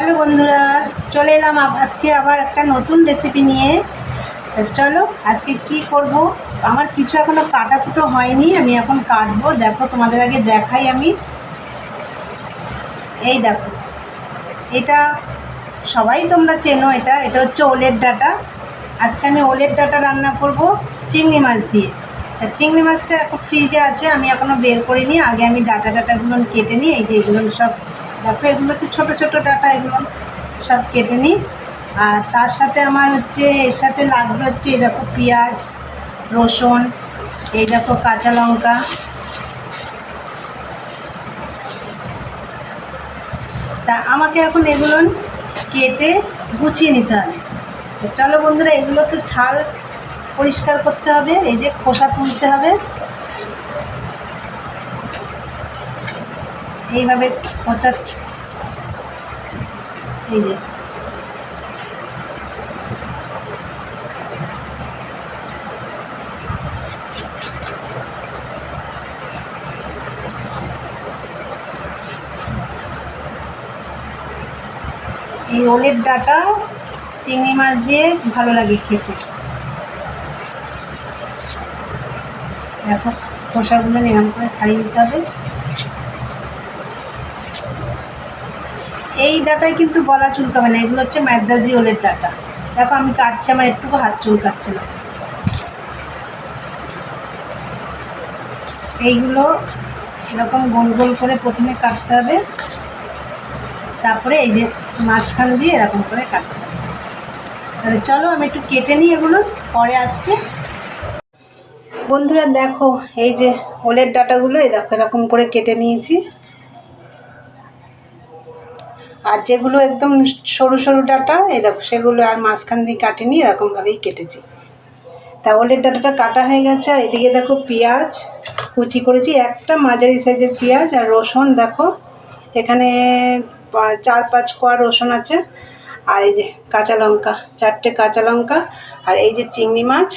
Hello বন্ধুরা, চলে এলাম আজকে আবার একটা নতুন রেসিপি নিয়ে। চলো আজকে কি করব। আমার কিছু এখনো কাটাকুটো হয়নি, আমি এখন কাটবো। দেখো তোমাদের আগে দেখাই আমি। এই দেখো, এটা সবাই তোমরা চেনো, এটা হচ্ছে ওলের ডাঁটা। আজকে আমি ওলের ডাঁটা রান্না করব চিংড়ি মাছ দিয়ে। চিংড়ি মাছটা এখন ফ্রিজে আছে, আমি এখনও বের করিনি। আগে আমি ডাঁটাগুলো কেটে নিই। এই যে এগুলো সব দেখো, এগুলো হচ্ছে ছোটো ছোটো ডাঁটা, এগুলো সব কেটে নিই। আর তার সাথে আমার হচ্ছে এর সাথে লাগবে হচ্ছে এই দেখো পেঁয়াজ, রসুন, এই দেখো কাঁচা লঙ্কা। তা আমাকে এখন এগুলো কেটে গুছিয়ে নিতে হবে। তো চলো বন্ধুরা, এগুলো তো ছাল পরিষ্কার করতে হবে, এই যে খোসা তুলতে হবে। এইভাবে খোঁচা, এই যে এই ওলের ডাঁটা চিংড়ি মাছ দিয়ে ভালো লাগে খেতে। দেখো খোসাগুলো এরকম করে ছাড়িয়ে দিতে হবে। এই ডাঁটায় কিন্তু গলা চুলকাবে না, এগুলো হচ্ছে ম্যাদ্রাজি ওলের ডাঁটা। দেখো আমি কাটছি, আমার একটুকু হাত চুলকাচ্ছে না। এইগুলো এরকম গোল গোল করে প্রথমে কাটতে হবে, তারপরে এই যে মাঝখান দিয়ে এরকম করে কাটতে হবে। তাহলে চলো আমি একটু কেটে নিই, এগুলো পরে আসছে। বন্ধুরা দেখো, এই যে ওলের ডাঁটাগুলো এই দেখো এরকম করে কেটে নিয়েছি। আর যেগুলো একদম সরু সরু ডাঁটা এই দেখো সেগুলো আর মাঝখান দিয়ে কাটিনি, এরকমভাবেই কেটেছি। তা ওলের ডাঁটাটা কাটা হয়ে গেছে। আর এদিকে দেখো পেঁয়াজ কুচি করেছি, একটা মাঝারি সাইজের পেঁয়াজ। আর রসুন দেখো এখানে 4-5 কোয়া রসুন আছে। আর এই যে কাঁচা লঙ্কা, 4টে কাঁচা লঙ্কা। আর এই যে চিংড়ি মাছ।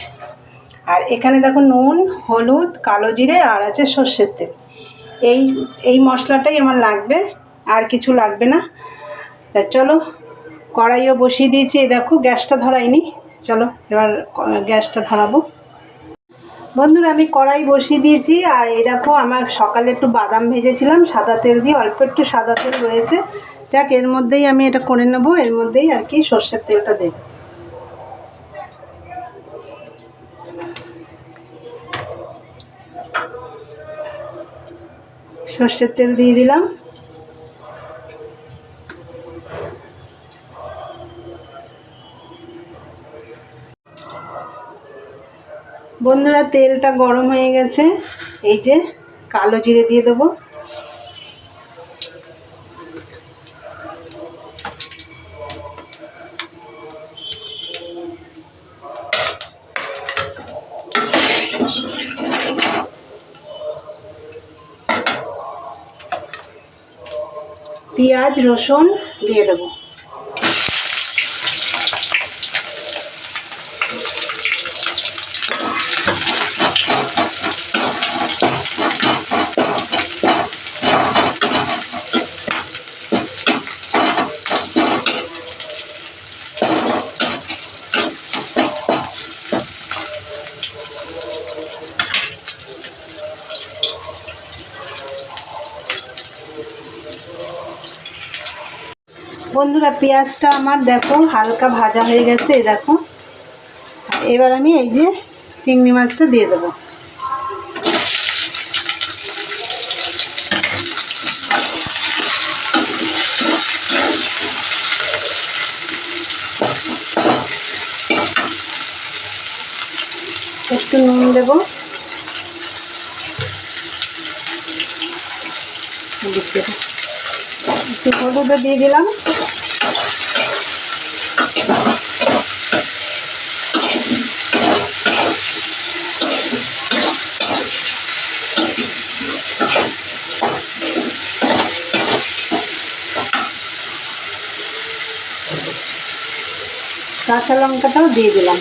আর এখানে দেখো নুন, হলুদ, কালো জিরে, আর আছে সর্ষের তেল। এই মশলাটাই আমার লাগবে, আর কিছু লাগবে না। তা চলো, কড়াইও বসিয়ে দিয়েছি। এই দেখো গ্যাসটা ধরাইনি, চলো এবার গ্যাসটা ধরাবো। বন্ধুরা আমি কড়াই বসিয়ে দিয়েছি। আর এই দেখো আমার সকালে একটু বাদাম ভেজেছিলাম সাদা তেল দিয়ে, অল্প একটু সাদা তেল রয়েছে। যাক, এর মধ্যেই আমি এটা করে নেব, এর মধ্যেই আর কি সর্ষের তেলটা দেব। সর্ষের তেল দিয়ে দিলাম। বন্ধুরা তেলটা গরম হয়ে গেছে, এই যে কালো জিরে দিয়ে দেবো। পেঁয়াজ রসুন দিয়ে দেবো। বন্ধুরা পেঁয়াজটা আমার দেখো হালকা ভাজা হয়ে গেছে, এই দেখো। এবার আমি এই যে চিংড়ি মাছটা দিয়ে দেবো। একটু নুন দেবো, একটু হলুদও দিয়ে দিলাম। কাঁচা লঙ্কাটাও দিয়ে দিলাম।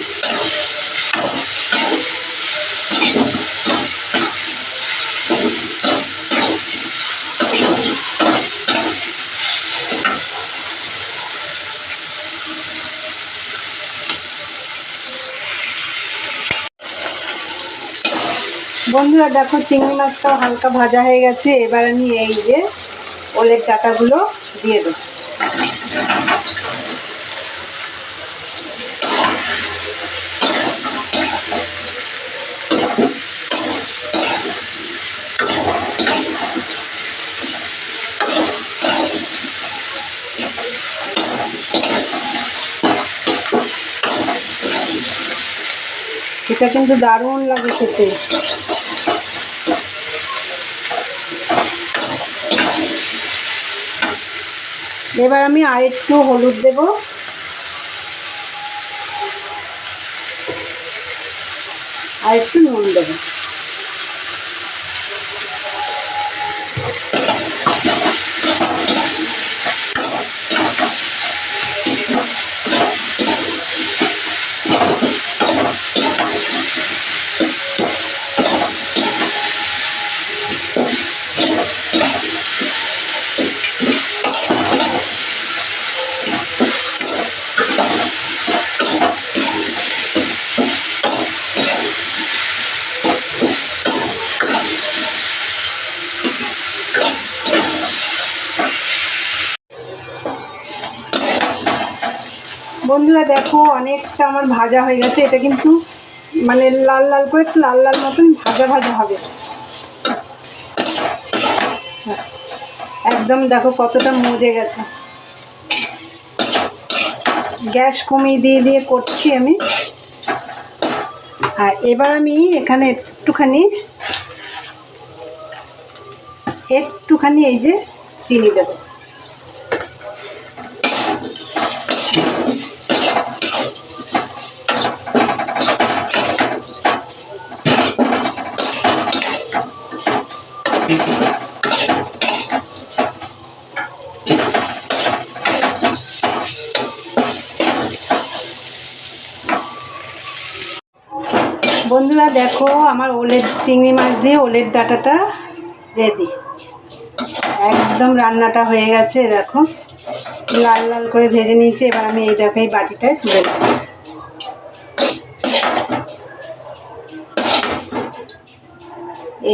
বন্ধুরা দেখো চিংড়ি মাছটাও হালকা ভাজা হয়ে গেছে। এবার আমি এই যে ওলের ডাঁটাগুলো দিয়ে দেবো। এটা কিন্তু দারুণ লাগে খেতে। এবার আমি আর একটু হলুদ দেব, আর একটু নুন দেবো। বন্ধুরা দেখো অনেকটা আমার ভাজা হয়ে গেছে। এটা কিন্তু মানে লাল লাল করে একটু লাল লাল মতন ভাজা ভাজা হবে। একদম দেখো কতটা মজে গেছে। গ্যাস কমিয়ে দিয়ে দিয়ে করছি আমি। আর এবার আমি এখানে একটুখানি এই যে চিনি দেবো। বন্ধুরা দেখো আমার ওলের চিংড়ি মাছ দিয়ে ওলের ডাঁটাটা রেডি। একদম রান্নাটা হয়ে গেছে। দেখো লাল লাল করে ভেজে নিয়েছি। এবার আমি এই দেখো এই বাটিটায় তুলে দেবো।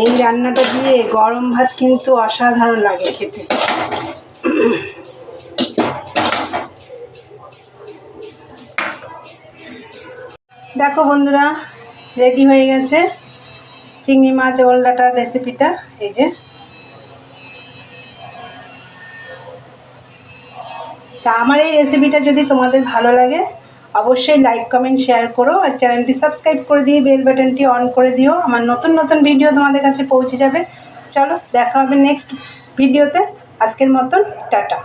এই রান্নাটা দিয়ে গরম ভাত কিন্তু অসাধারণ লাগে খেতে। দেখো বন্ধুরা রেডি হয়ে গেছে চিংড়ি মাছ ওল ডাঁটার রেসিপিটা। এই যে তা আমার এই রেসিপিটা যদি তোমাদের ভালো লাগে অবশ্যই লাইক কমেন্ট শেয়ার করো। আর চ্যানেলটি সাবস্ক্রাইব করে দিয়ে বেল বাটনটি অন করে দিও। আমার নতুন নতুন ভিডিও তোমাদের কাছে পৌঁছে যাবে। চলো দেখা হবে নেক্সট ভিডিওতে। আজকের মতন টাটা।